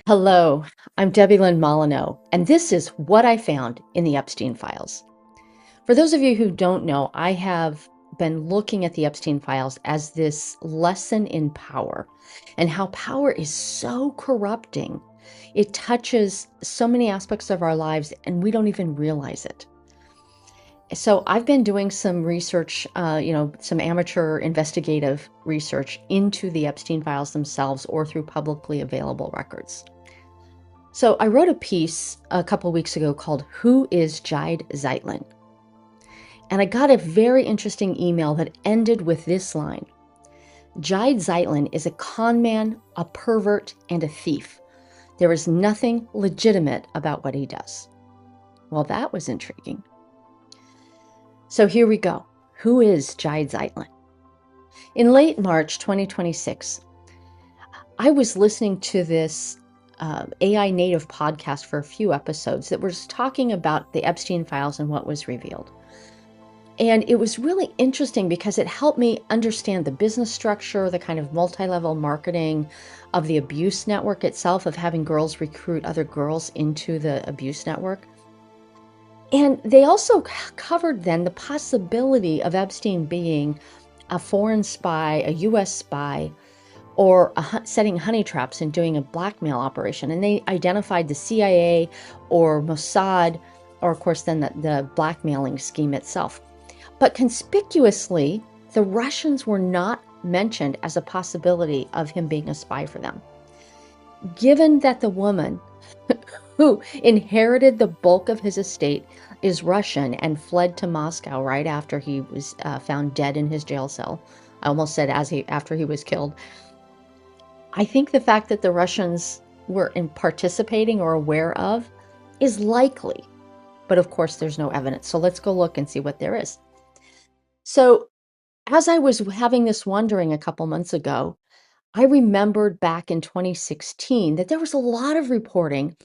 Hello, I'm Debbie Lynn Molyneux, and this is what I found in the Epstein files. For those of you who don't know, I have been looking at the Epstein files as this lesson in power and how power is so corrupting. It touches so many aspects of our lives, and we don't even realize it. So I've been doing some research, some amateur investigative research into the Epstein files themselves or through publicly available records. So I wrote a piece a couple weeks ago called Who is Jide Zeitlin? And I got a very interesting email that ended with this line. Jide Zeitlin is a con man, a pervert, and a thief. There is nothing legitimate about what he does. Well, that was intriguing. So here we go. Who is Jide Zeitlin? In late March 2026, I was listening to this AI native podcast for a few episodes that was talking about the Epstein files and what was revealed. And it was really interesting because it helped me understand the business structure, the kind of multi-level marketing of the abuse network itself, of having girls recruit other girls into the abuse network. And they also covered then the possibility of Epstein being a foreign spy, a US spy, or setting honey traps and doing a blackmail operation. And they identified the CIA or Mossad, or of course then the blackmailing scheme itself. But conspicuously, the Russians were not mentioned as a possibility of him being a spy for them. Given that the woman who inherited the bulk of his estate is Russian and fled to Moscow right after he was found dead in his jail cell. I almost said after he was killed. I think the fact that the Russians were participating or aware of is likely, but of course there's no evidence. So let's go look and see what there is. So as I was having this wondering a couple months ago, I remembered back in 2016 that there was a lot of reporting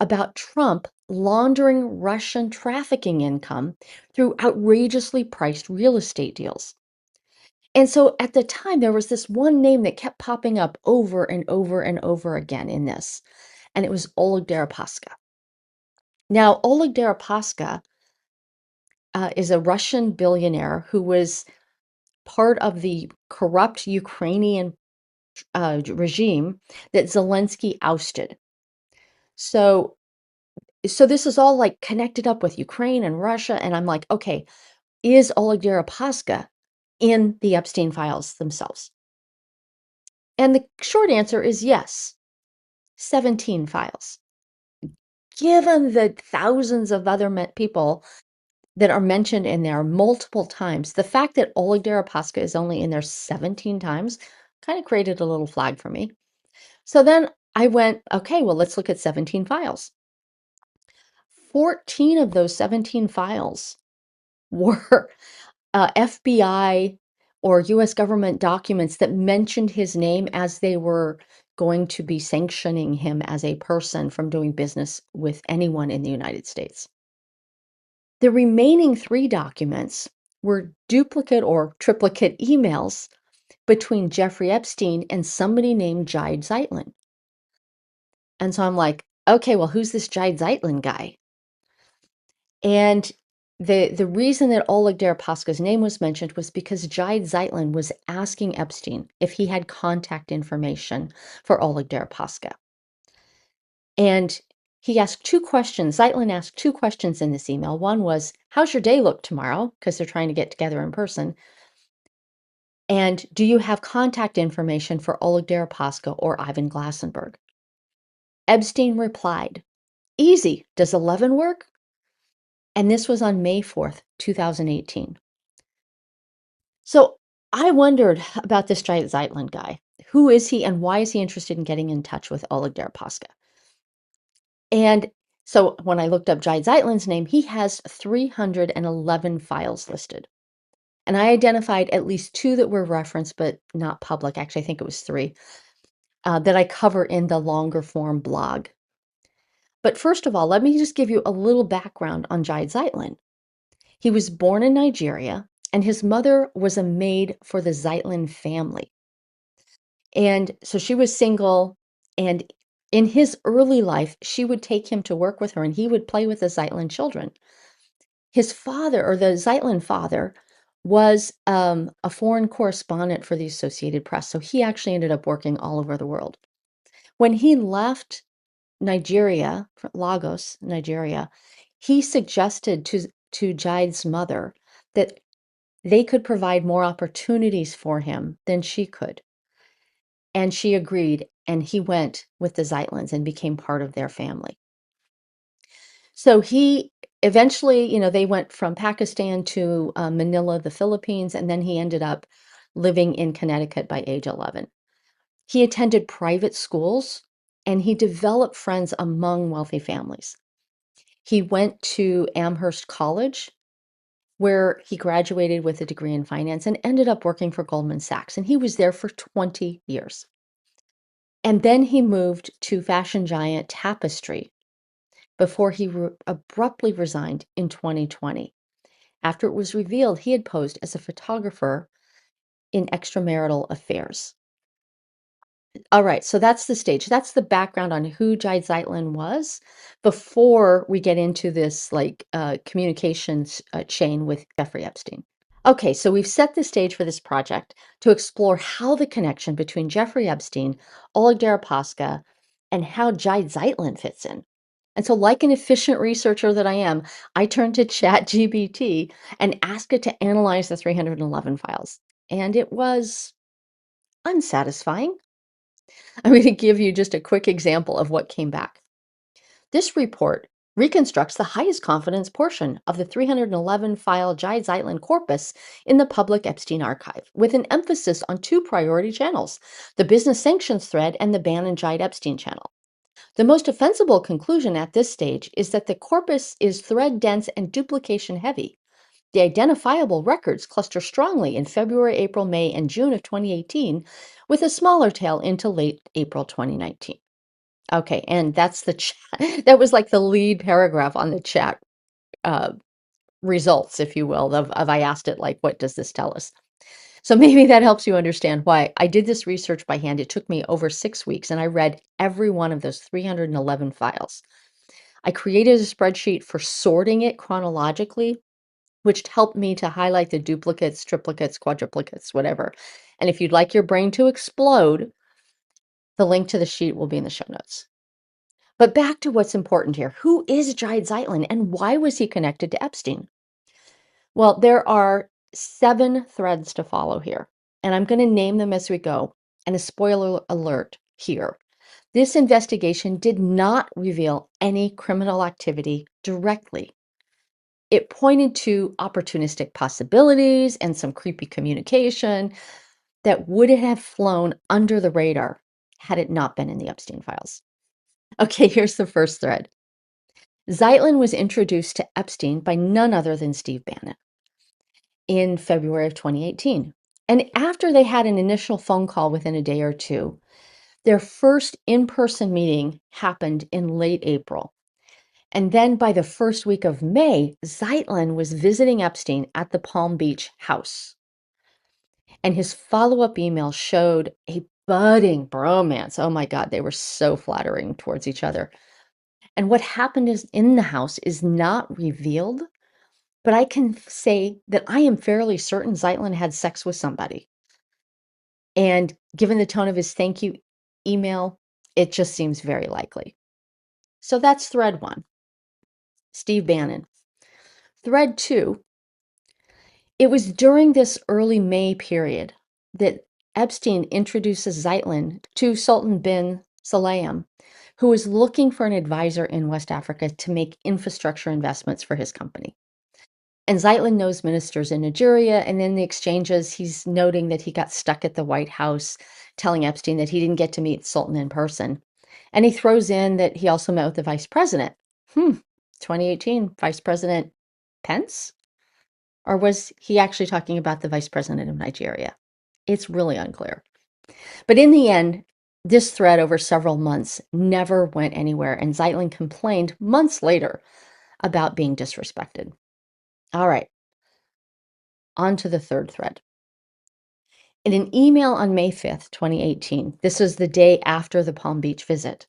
about Trump laundering Russian trafficking income through outrageously priced real estate deals. And so at the time, there was this one name that kept popping up over and over and over again in this, and it was Oleg Deripaska. Now, Oleg Deripaska is a Russian billionaire who was part of the corrupt Ukrainian regime that Zelensky ousted. So, so this is all like connected up with Ukraine and Russia, and I'm like, okay, is Oleg Deripaska in the Epstein files themselves? And the short answer is yes, 17 files. Given the thousands of other people that are mentioned in there multiple times, the fact that Oleg Deripaska is only in there 17 times kind of created a little flag for me. So then I went, okay, well, let's look at 17 files. 14 of those 17 files were FBI or US government documents that mentioned his name as they were going to be sanctioning him as a person from doing business with anyone in the United States. The remaining 3 documents were duplicate or triplicate emails between Jeffrey Epstein and somebody named Jide Zeitlin. And so I'm like, okay, well, who's this Jide Zeitlin guy? And the reason that Oleg Deripaska's name was mentioned was because Jide Zeitlin was asking Epstein if he had contact information for Oleg Deripaska. And he asked 2 questions. Zeitlin asked 2 questions in this email. One was, how's your day look tomorrow? Because they're trying to get together in person. And do you have contact information for Oleg Deripaska or Ivan Glassenberg? Epstein replied, easy. Does 11 work? And this was on May 4th, 2018. So I wondered about this Jide Zeitlin guy. Who is he and why is he interested in getting in touch with Oleg Deripaska? And so when I looked up Jide Zeitlin's name, he has 311 files listed. And I identified at least 2 that were referenced, but not public. Actually, I think it was 3 that I cover in the longer form blog. But first of all, let me just give you a little background on Jide Zeitlin. He was born in Nigeria, and his mother was a maid for the Zeitlin family. And so she was single, and In his early life, she would take him to work with her and he would play with the Zeitlin children. His father, or the Zeitlin father, was a foreign correspondent for the Associated Press. So he actually ended up working all over the world. When he left Nigeria, Lagos, Nigeria, he suggested to Jide's mother that they could provide more opportunities for him than she could. And she agreed, and he went with the Zeitlins and became part of their family. So he eventually, they went from Pakistan to Manila, the Philippines, and then he ended up living in Connecticut by age 11. He attended private schools and he developed friends among wealthy families. He went to Amherst College, where he graduated with a degree in finance and ended up working for Goldman Sachs. And he was there for 20 years. And then he moved to fashion giant Tapestry before he abruptly resigned in 2020, after it was revealed he had posed as a photographer in extramarital affairs. All right, so that's the stage. That's the background on who Jide Zeitlin was before we get into this communications chain with Jeffrey Epstein. Okay, so we've set the stage for this project to explore how the connection between Jeffrey Epstein, Oleg Deripaska, and how Jide Zeitlin fits in. And so, like an efficient researcher that I am, I turned to ChatGPT and asked it to analyze the 311 files. And it was unsatisfying. I'm going to give you just a quick example of what came back. This report reconstructs the highest confidence portion of the 311 file Jide Zeitlin corpus in the public Epstein archive, with an emphasis on two priority channels, the business sanctions thread and the Bannon Jide Epstein channel. The most offensible conclusion at this stage is that the corpus is thread dense and duplication heavy. The identifiable records cluster strongly in February, April, May, and June of 2018, with a smaller tail into late April 2019. Okay, and that's the chat. That was like the lead paragraph on the chat uh, results, if you will, of I asked it, like, what does this tell us? So maybe that helps you understand why I did this research by hand. It took me over 6 weeks, and I read every one of those 311 files. I created a spreadsheet for sorting it chronologically, which helped me to highlight the duplicates, triplicates, quadruplicates, whatever. And if you'd like your brain to explode, the link to the sheet will be in the show notes. But back to what's important here. Who is Jide Zeitlin and why was he connected to Epstein? Well, there are 7 threads to follow here, and I'm going to name them as we go. And a spoiler alert here. This investigation did not reveal any criminal activity directly. It pointed to opportunistic possibilities and some creepy communication that would have flown under the radar had it not been in the Epstein files. Okay, here's the first thread. Zeitlin was introduced to Epstein by none other than Steve Bannon in February of 2018. And after they had an initial phone call within a day or two, their first in-person meeting happened in late April. And then by the first week of May, Zeitlin was visiting Epstein at the Palm Beach house. And his follow-up email showed a budding bromance. Oh my God, they were so flattering towards each other. And what happened is in the house is not revealed, but I can say that I am fairly certain Zeitlin had sex with somebody. And given the tone of his thank you email, it just seems very likely. So that's thread 1, Steve Bannon. Thread 2, it was during this early May period that Epstein introduces Zeitlin to Sultan bin Sulayem, who was looking for an advisor in West Africa to make infrastructure investments for his company. And Zeitlin knows ministers in Nigeria, and in the exchanges, he's noting that he got stuck at the White House, telling Epstein that he didn't get to meet Sultan in person. And he throws in that he also met with the vice president. 2018, Vice President Pence? Or was he actually talking about the vice president of Nigeria? It's really unclear. But in the end, this thread over several months never went anywhere, and Zeitlin complained months later about being disrespected. All right, on to the third thread. In an email on May 5th, 2018, this was the day after the Palm Beach visit,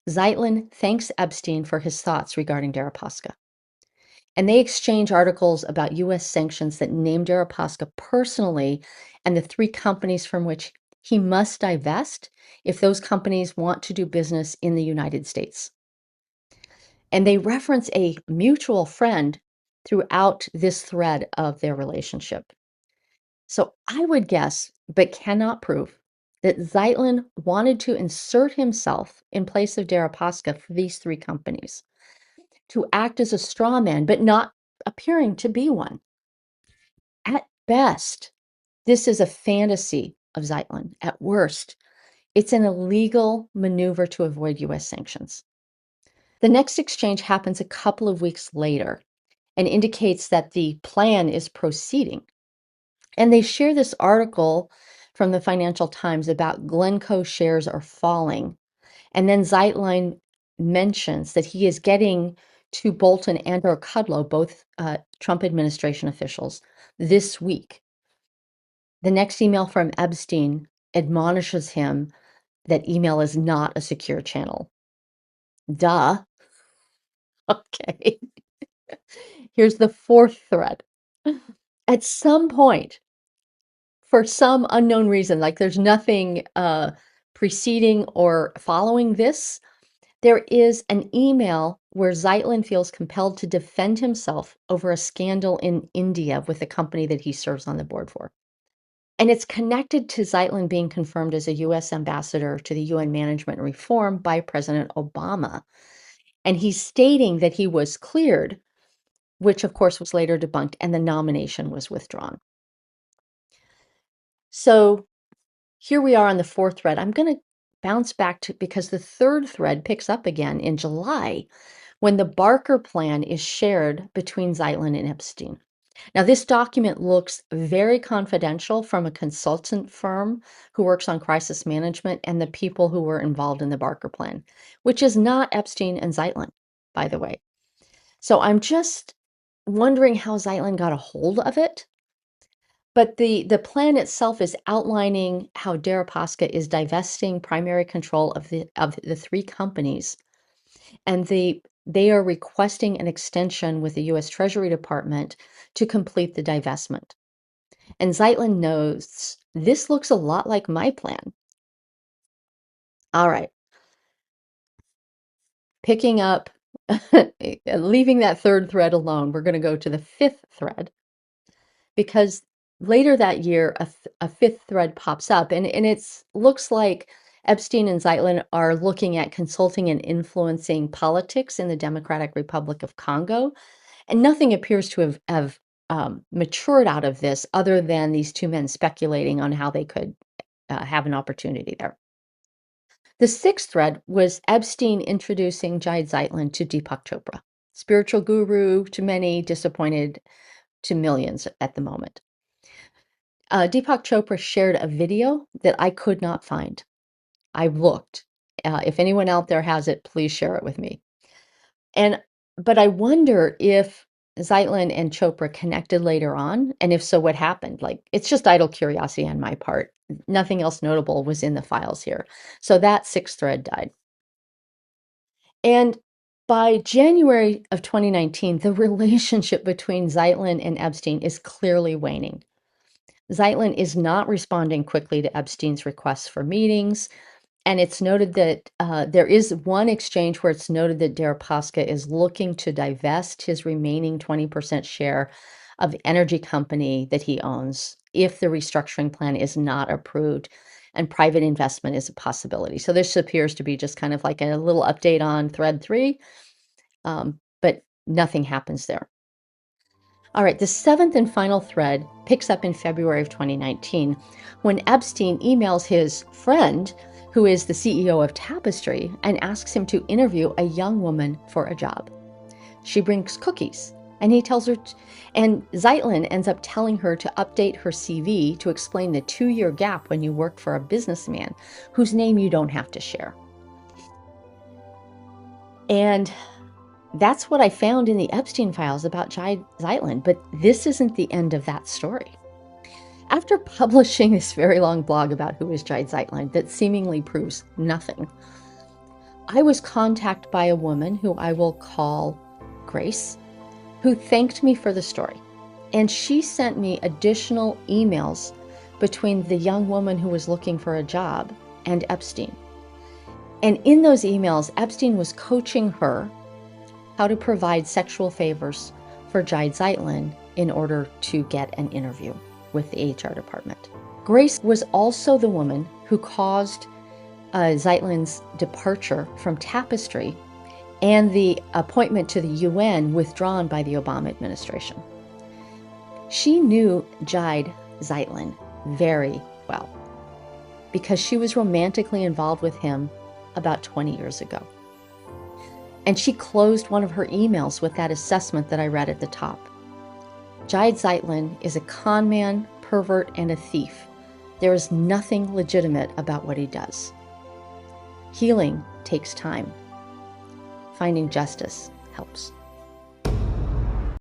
Zeitlin thanks Epstein for his thoughts regarding Deripaska. And they exchange articles about US sanctions that name Deripaska personally and the three companies from which he must divest if those companies want to do business in the United States. And they reference a mutual friend throughout this thread of their relationship. So I would guess, but cannot prove, that Zeitlin wanted to insert himself in place of Deripaska for these three companies, to act as a straw man, but not appearing to be one. At best, this is a fantasy of Zeitlin. At worst, it's an illegal maneuver to avoid US sanctions. The next exchange happens a couple of weeks later and indicates that the plan is proceeding. And they share this article from the Financial Times about Glencoe shares are falling. And then Zeitlin mentions that he is getting to Bolton and or Kudlow, both Trump administration officials, this week. The next email from Epstein admonishes him that email is not a secure channel. Duh. Okay. Here's the fourth thread. At some point, for some unknown reason, like there's nothing preceding or following this, there is an email where Zeitlin feels compelled to defend himself over a scandal in India with the company that he serves on the board for. And it's connected to Zeitlin being confirmed as a US ambassador to the UN Management Reform by President Obama. And he's stating that he was cleared, which of course was later debunked, and the nomination was withdrawn. So here we are on the fourth thread. I'm going to bounce back to, because the third thread picks up again in July when the Barker Plan is shared between Zeitlin and Epstein. Now, this document looks very confidential from a consultant firm who works on crisis management and the people who were involved in the Barker Plan, which is not Epstein and Zeitlin, by the way. So I'm just wondering how Zeitlin got a hold of it. But the plan itself is outlining how Deripaska is divesting primary control of the three companies, and they are requesting an extension with the U.S. Treasury Department to complete the divestment. And Zeitlin knows this looks a lot like my plan. All right, picking up, leaving that third thread alone, we're going to go to the fifth thread, because later that year, a fifth thread pops up, and it looks like Epstein and Zeitlin are looking at consulting and influencing politics in the Democratic Republic of Congo. And nothing appears to have matured out of this other than these two men speculating on how they could have an opportunity there. The sixth thread was Epstein introducing Jide Zeitlin to Deepak Chopra, spiritual guru to many, disappointed to millions at the moment. Deepak Chopra shared a video that I could not find. I looked. If anyone out there has it, please share it with me. But I wonder if Zeitlin and Chopra connected later on, and if so, what happened? Like, it's just idle curiosity on my part. Nothing else notable was in the files here. So that sixth thread died. And by January of 2019, the relationship between Zeitlin and Epstein is clearly waning. Zeitlin is not responding quickly to Epstein's requests for meetings. And it's noted that there is one exchange where it's noted that Deripaska is looking to divest his remaining 20% share of the energy company that he owns if the restructuring plan is not approved and private investment is a possibility. So this appears to be just kind of like a little update on thread 3, but nothing happens there. All right, the seventh and final thread picks up in February of 2019 when Epstein emails his friend, who is the CEO of Tapestry, and asks him to interview a young woman for a job. She brings cookies, and he tells her, and Zeitlin ends up telling her to update her CV to explain the 2-year gap when you work for a businessman whose name you don't have to share. And that's what I found in the Epstein files about Jide Zeitlin, but this isn't the end of that story. After publishing this very long blog about who is Jide Zeitlin that seemingly proves nothing, I was contacted by a woman who I will call Grace, who thanked me for the story. And she sent me additional emails between the young woman who was looking for a job and Epstein. And in those emails, Epstein was coaching her how to provide sexual favors for Jide Zeitlin in order to get an interview with the HR department. Grace was also the woman who caused Zeitlin's departure from Tapestry and the appointment to the UN withdrawn by the Obama administration. She knew Jide Zeitlin very well because she was romantically involved with him about 20 years ago. And she closed one of her emails with that assessment that I read at the top. Jide Zeitlin is a con man, pervert, and a thief. There is nothing legitimate about what he does. Healing takes time. Finding justice helps.